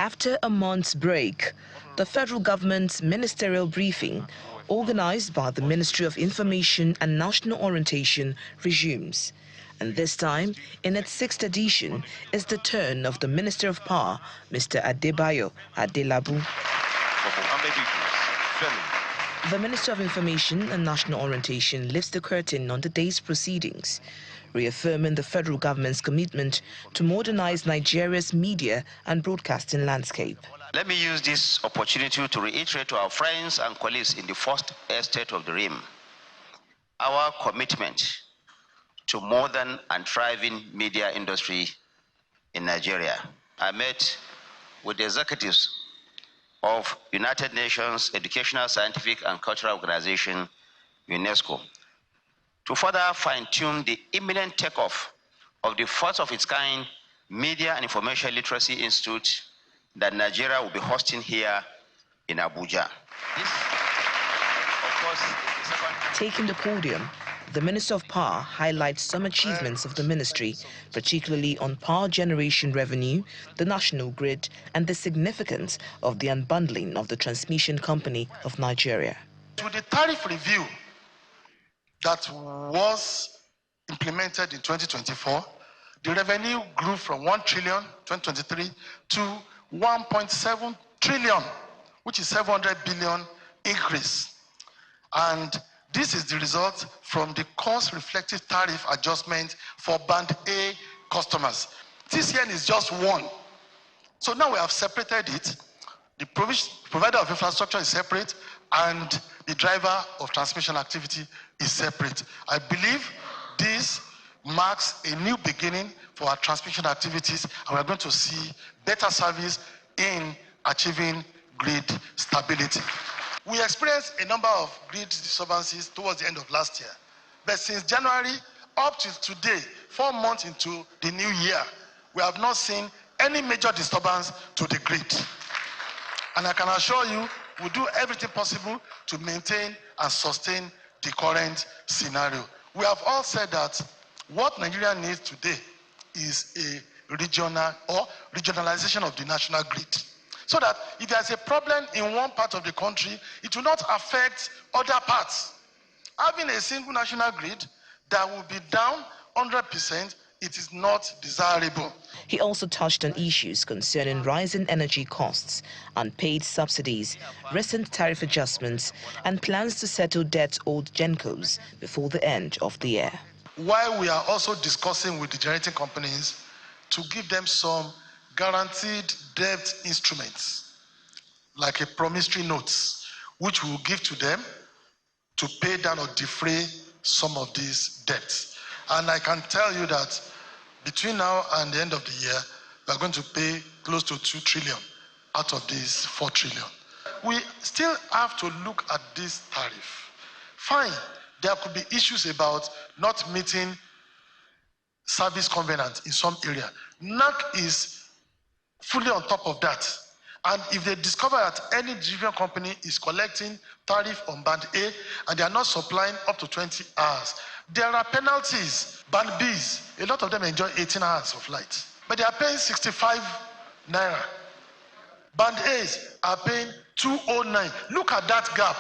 After a month's break, the federal government's ministerial briefing, organized by the Ministry of Information and National Orientation, resumes. And this time, in its sixth edition, is the turn of the Minister of Power, Mr. Adelabu. The Minister of Information and National Orientation lifts the curtain on the day's proceedings, reaffirming the federal government's commitment to modernize Nigeria's media and broadcasting landscape. Let me use this opportunity to reiterate to our friends and colleagues in the first estate of the Rim our commitment to modern and thriving media industry in Nigeria. I met with the executives of United Nations Educational, Scientific and Cultural Organization, UNESCO, to further fine-tune the imminent takeoff of the first of its kind Media and Information Literacy Institute that Nigeria will be hosting here in Abuja. This, of course, is the second. Taking the podium, the Minister of Power highlights some achievements of the ministry, particularly on power generation revenue, the national grid, and the significance of the unbundling of the Transmission Company of Nigeria. With the tariff review that was implemented in 2024, the revenue grew from 1 trillion 2023 to 1.7 trillion, which is 700 billion increase. And this is the result from the cost-reflective tariff adjustment for Band A customers. TCN is just one. So now we have separated it. The provider of infrastructure is separate, and the driver of transmission activity is separate. I believe this marks a new beginning for our transmission activities, and we're going to see better service in achieving grid stability. We experienced a number of grid disturbances towards the end of last year. But since January up to today, 4 months into the new year, we have not seen any major disturbance to the grid. And I can assure you, we'll do everything possible to maintain and sustain the current scenario. We have all said that what Nigeria needs today is a regional or regionalization of the national grid, so that if there's a problem in one part of the country, it will not affect other parts. Having a single national grid that will be down 100%, it is not desirable. He also touched on issues concerning rising energy costs, unpaid subsidies, recent tariff adjustments, and plans to settle debts owed Gencos before the end of the year. While we are also discussing with the generating companies to give them some guaranteed debt instruments, like a promissory notes, which we will give to them to pay down or defray some of these debts. And I can tell you that between now and the end of the year, we are going to pay close to 2 trillion out of this 4 trillion. We still have to look at this tariff. Fine, there could be issues about not meeting service covenant in some area. NAC is fully on top of that. And if they discover that any distribution company is collecting tariff on Band A and they are not supplying up to 20 hours, there are penalties. Band Bs, a lot of them enjoy 18 hours of light, but they are paying 65 naira. Band As are paying 209. Look at that gap.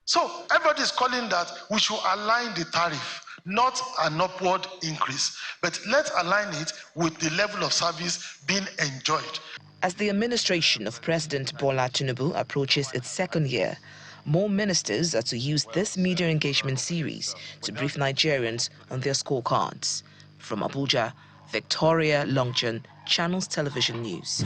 So everybody is calling that we should align the tariff, not an upward increase, but let's align it with the level of service being enjoyed. As the administration of President Bola Tinubu approaches its second year, more ministers are to use this media engagement series to brief Nigerians on their scorecards. From Abuja, Victoria Longchan, Channels Television News.